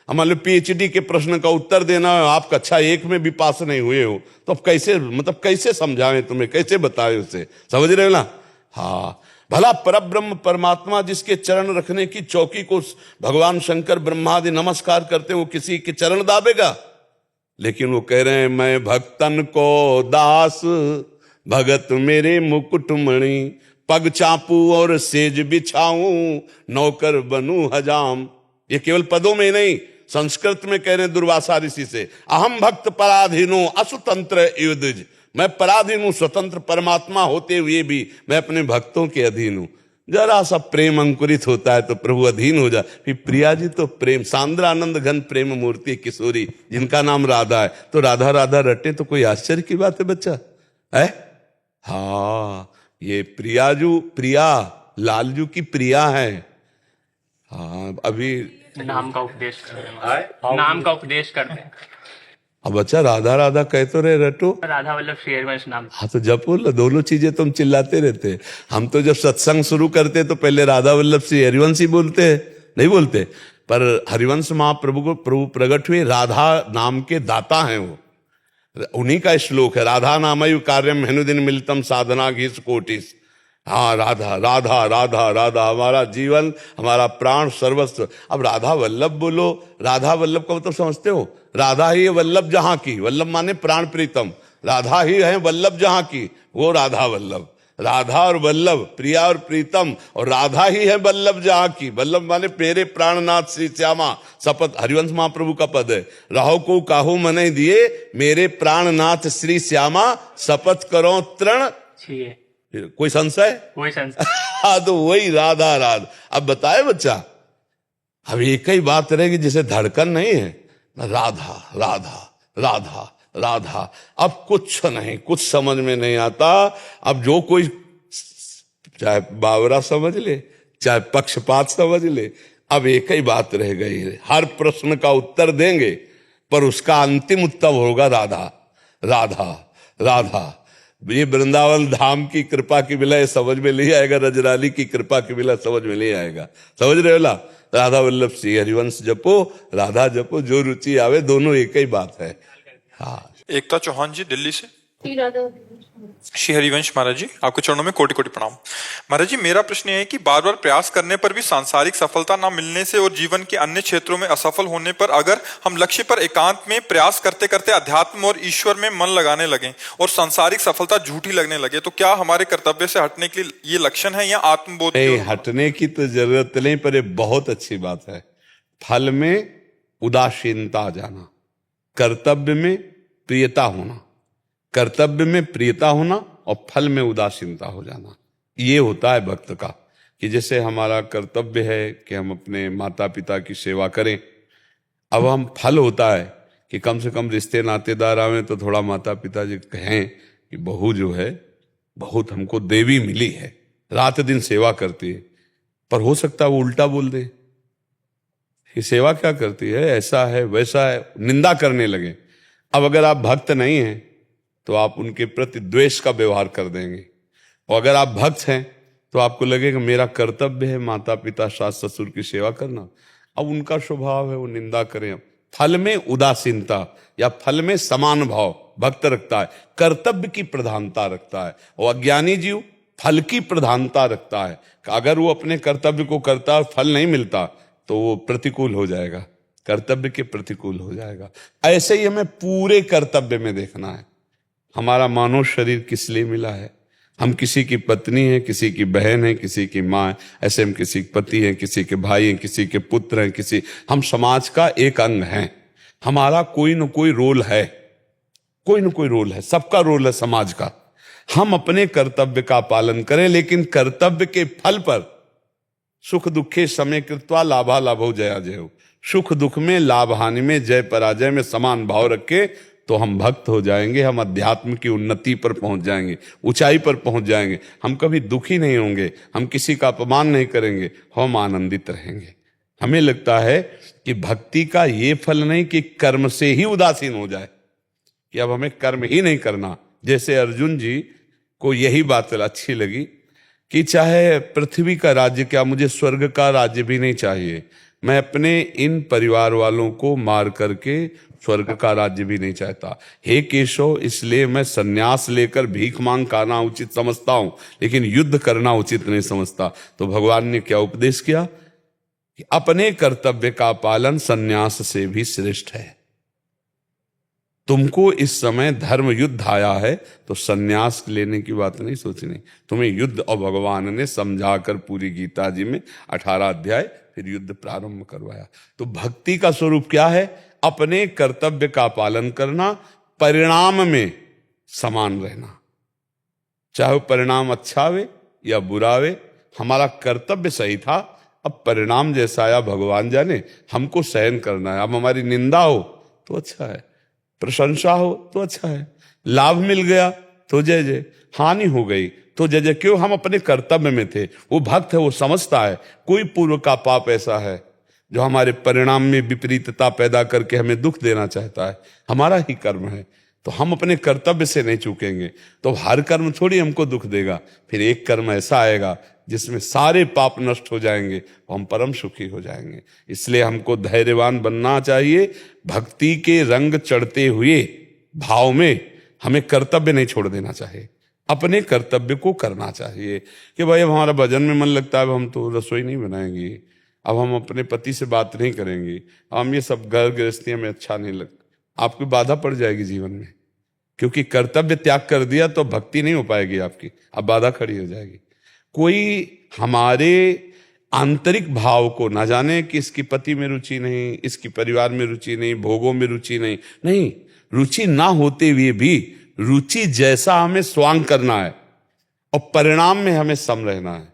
मान लो पीएचडी के प्रश्न का उत्तर देना है, आप कक्षा 1 में भी पास नहीं हुए हो, तो अब कैसे, मतलब कैसे समझाएं तुम्हें, कैसे बताएं उसे? समझ रहे हो ना? हाँ, भला परब्रह्म परमात्मा जिसके चरण रखने की चौकी को भगवान शंकर ब्रह्मादि नमस्कार करते, वो किसी के चरण दाबेगा? लेकिन वो कह रहे हैं मैं भक्तन को दास, भगत मेरे मुकुटमणि, पग चापू और सेज बिछाऊं, नौकर बनूं हजाम। ये केवल पदों में नहीं, संस्कृत में कह रहे हैं दुर्वासा ऋषि से, अहम भक्त पराधीनो असुतंत्र युद्ध। मैं पराधीन हूं, स्वतंत्र परमात्मा होते हुए भी मैं अपने भक्तों के अधीन हूं। जरा सा प्रेम अंकुरित होता है तो प्रभु अधीन हो जाए। फिर प्रिया जी तो प्रेम, सांद्रानंद घन प्रेम मूर्ति किशोरी, जिनका नाम राधा है। तो राधा राधा रटे तो कोई आश्चर्य की बात है बच्चा है? हाँ, ये प्रिया लालजू की प्रिया है। हाँ, अभी नाम का उपदेश करते हैं। अब बच्चा राधा राधा कह तो रहे, रटो राधा वल्लभ श्री हरिवंश नाम। हाँ, तो जपो लो, दोनों चीजें तुम चिल्लाते रहते। हम तो जब सत्संग शुरू करते तो पहले राधा वल्लभ श्री हरिवंश ही बोलते हैं, नहीं बोलते? पर हरिवंश महाप्रभु को प्रभु प्रकट हुए, राधा नाम के दाता हैं वो, उन्हीं का श्लोक है, राधा नामयु कार्यम हेनुदिन मिलतम साधना घीस कोटिस। हाँ, राधा राधा राधा राधा, हमारा जीवन, हमारा प्राण, सर्वस्व। अब राधा वल्लभ बोलो, राधा वल्लभ का मतलब समझते हो? राधा ही है वल्लभ जहां की, वल्लभ माने प्राण प्रीतम, राधा ही है वल्लभ जहां की, वो राधा वल्लभ। राधा और वल्लभ, प्रिया और प्रीतम, और राधा ही है वल्लभ जहां की। वल्लभ माने मेरे प्राणनाथ श्री श्यामा, शपथ हरिवंश महाप्रभु का पद है, राहो को काहू मने दिए, मेरे प्राणनाथ श्री श्यामा, शपथ करो तृण छिए। कोई संशय? कोई संशय? हाँ, तो वही राधा राधा। अब बताए बच्चा, अब एक ही बात रहेगी जिसे धड़कन नहीं है, राधा राधा राधा राधा। अब कुछ नहीं, कुछ समझ में नहीं आता। अब जो कोई चाहे बावरा समझ ले, चाहे पक्षपात समझ ले, अब एक ही बात रह गई है, हर प्रश्न का उत्तर देंगे पर उसका अंतिम उत्तर होगा राधा राधा राधा। ये वृंदावन धाम की कृपा के बिना ये समझ में नहीं आएगा, रजरानी की कृपा के बिना समझ में नहीं आएगा। समझ रहे हो ना? राधा वल्लभ श्री हरिवंश जपो, राधा जपो, जो रुचि आवे, दोनों एक ही बात है। हाँ। एकता चौहान जी दिल्ली से। श्री हरिवंश महाराज जी, आपके चरणों में कोटि कोटि प्रणाम। महाराज जी, मेरा प्रश्न है कि बार बार प्रयास करने पर भी सांसारिक सफलता ना मिलने से और जीवन के अन्य क्षेत्रों में असफल होने पर अगर हम लक्ष्य पर एकांत में प्रयास करते करते अध्यात्म और ईश्वर में मन लगाने लगे और सांसारिक सफलता झूठी लगने लगे, तो क्या हमारे कर्तव्य से हटने के लिए ये लक्षण है या आत्मबोध? हटने की तो जरूरत नहीं, पर ये बहुत अच्छी बात है। फल में उदासीनता आ जाना, कर्तव्य में प्रियता होना, कर्तव्य में प्रियता होना और फल में उदासीनता हो जाना, ये होता है भक्त का। कि जैसे हमारा कर्तव्य है कि हम अपने माता पिता की सेवा करें, अब हम फल होता है कि कम से कम रिश्ते नातेदार आवे तो थोड़ा माता पिता जी कहें कि बहू जो है बहुत हमको देवी मिली है, रात दिन सेवा करती है। पर हो सकता है वो उल्टा बोल दे कि सेवा क्या करती है, ऐसा है वैसा है, निंदा करने लगे। अब अगर आप भक्त नहीं हैं तो आप उनके प्रति द्वेष का व्यवहार कर देंगे, और अगर आप भक्त हैं तो आपको लगेगा मेरा कर्तव्य है माता पिता सास ससुर की सेवा करना। अब उनका स्वभाव है वो निंदा करें। फल में उदासीनता या फल में समान भाव भक्त रखता है, कर्तव्य की प्रधानता रखता है, और अज्ञानी जीव फल की प्रधानता रखता है। अगर वो अपने कर्तव्य को करता और फल नहीं मिलता तो वो प्रतिकूल हो जाएगा, कर्तव्य के प्रतिकूल हो जाएगा। ऐसे ही हमें पूरे कर्तव्य में देखना है। हमारा मानव शरीर किस लिए मिला है? हम किसी की पत्नी हैं, किसी की बहन है, किसी की माँ है, ऐसे हम किसी के पति हैं, किसी के भाई हैं, किसी के पुत्र हैं, हम समाज का एक अंग हैं। हमारा कोई न कोई रोल है, कोई न कोई रोल है, सबका रोल है समाज का। हम अपने कर्तव्य का पालन करें, लेकिन कर्तव्य के फल पर सुख दुखे समय कृत्वा लाभा लाभो जया जयो, सुख दुख में लाभ हानि में जय पराजय में समान भाव रखे तो हम भक्त हो जाएंगे, हम अध्यात्म की उन्नति पर पहुंच जाएंगे, ऊंचाई पर पहुंच जाएंगे। हम कभी दुखी नहीं होंगे, हम किसी का अपमान नहीं करेंगे, हम आनंदित रहेंगे। हमें लगता है कि भक्ति का ये फल नहीं कि कर्म से ही उदासीन हो जाए, कि अब हमें कर्म ही नहीं करना। जैसे अर्जुन जी को यही बात अच्छी लगी कि चाहे पृथ्वी का राज्य क्या, मुझे स्वर्ग का राज्य भी नहीं चाहिए, मैं अपने इन परिवार वालों को मार करके स्वर्ग का राज्य भी नहीं चाहता। हे केशव, इसलिए मैं सन्यास लेकर भीख मांग खाना उचित समझता हूं, लेकिन युद्ध करना उचित नहीं समझता। तो भगवान ने क्या उपदेश किया कि अपने कर्तव्य का पालन सन्यास से भी श्रेष्ठ है। तुमको इस समय धर्म युद्ध आया है तो सन्यास लेने की बात नहीं सोचनी, तुम्हें युद्ध, और भगवान ने समझाकर पूरी गीता जी में 18 अध्याय फिर युद्ध प्रारंभ करवाया। तो भक्ति का स्वरूप क्या है? अपने कर्तव्य का पालन करना, परिणाम में समान रहना, चाहे वो परिणाम अच्छा आवे या बुरा आवे। हमारा कर्तव्य सही था, अब परिणाम जैसा आया भगवान जाने, हमको सहन करना है। अब हमारी निंदा हो तो अच्छा है, प्रशंसा हो तो अच्छा है, लाभ मिल गया तो जय जय, हानि हो गई तो जय जय। क्यों? हम अपने कर्तव्य में थे। वो भक्त है, वो समझता है कोई पूर्व का पाप ऐसा है जो हमारे परिणाम में विपरीतता पैदा करके हमें दुख देना चाहता है, हमारा ही कर्म है, तो हम अपने कर्तव्य से नहीं चूकेंगे। तो हर कर्म थोड़ी हमको दुख देगा, फिर एक कर्म ऐसा आएगा जिसमें सारे पाप नष्ट हो जाएंगे, हम परम सुखी हो जाएंगे। इसलिए हमको धैर्यवान बनना चाहिए। भक्ति के रंग चढ़ते हुए भाव में हमें कर्तव्य नहीं छोड़ देना चाहिए, अपने कर्तव्य को करना चाहिए। कि भाई अब हमारा भजन में मन लगता है, अब हम तो रसोई नहीं बनाएंगे, अब हम अपने पति से बात नहीं करेंगे, हम ये सब घर गृहस्थी में अच्छा नहीं लगता, आपकी बाधा पड़ जाएगी जीवन में। क्योंकि कर्तव्य त्याग कर दिया तो भक्ति नहीं हो पाएगी आपकी, अब बाधा खड़ी हो जाएगी। कोई हमारे आंतरिक भाव को ना जाने कि इसकी पति में रुचि नहीं, इसकी परिवार में रुचि नहीं, भोगों में रुचि नहीं, रुचि ना होते हुए भी रुचि जैसा हमें स्वांग करना है, और परिणाम में हमें सम रहना है,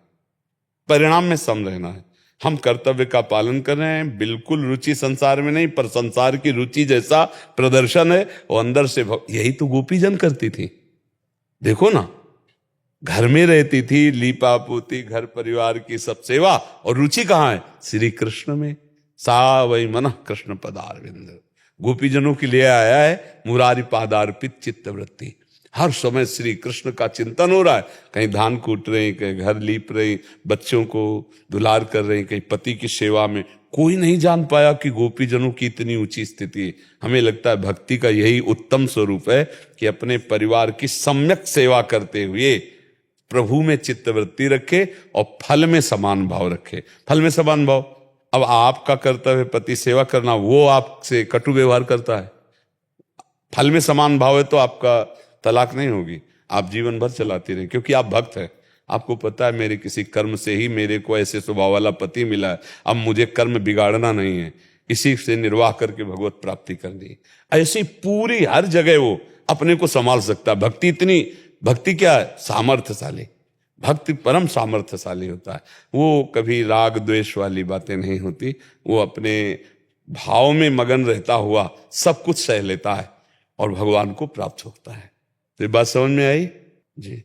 परिणाम में सम रहना है। हम कर्तव्य का पालन कर रहे हैं, बिल्कुल रुचि संसार में नहीं, पर संसार की रुचि जैसा प्रदर्शन है वो अंदर से। यही तो गोपी जन करती थी, देखो ना, घर में रहती थी, लीपा पोती, घर परिवार की सब सेवा, और रुचि कहाँ है? श्री कृष्ण में। सा वै मनः कृष्ण पदारविंद, गोपीजनों के लिए आया है मुरारी पादार्पित चित्तवृत्ति। हर समय श्री कृष्ण का चिंतन हो रहा है, कहीं धान कूट रहे हैं, कहीं घर लीप रहे हैं, बच्चों को दुलार कर रहे हैं, कहीं पति की सेवा में। कोई नहीं जान पाया कि गोपीजनों की इतनी ऊंची स्थिति है। हमें लगता है भक्ति का यही उत्तम स्वरूप है कि अपने परिवार की सम्यक सेवा करते हुए प्रभु में चित्तवृत्ति रखे और फल में समान भाव रखे। फल में समान भाव, अब आपका कर्तव्य पति सेवा करना, वो आपसे कटु व्यवहार करता है, फल में समान भाव है तो आपका तलाक नहीं होगी, आप जीवन भर चलाते रहें, क्योंकि आप भक्त हैं। आपको पता है मेरे किसी कर्म से ही मेरे को ऐसे स्वभाव वाला पति मिला है, अब मुझे कर्म बिगाड़ना नहीं है, इसी से निर्वाह करके भगवत प्राप्ति करनी है। ऐसी पूरी हर जगह वो अपने को संभाल सकता है। भक्ति क्या है? सामर्थ्यशाली। भक्ति परम सामर्थ्यशाली होता है। वो कभी राग द्वेष वाली बातें नहीं होती, वो अपने भाव में मगन रहता हुआ सब कुछ सह लेता है और भगवान को प्राप्त होता है। तो ये बात समझ में आई जी?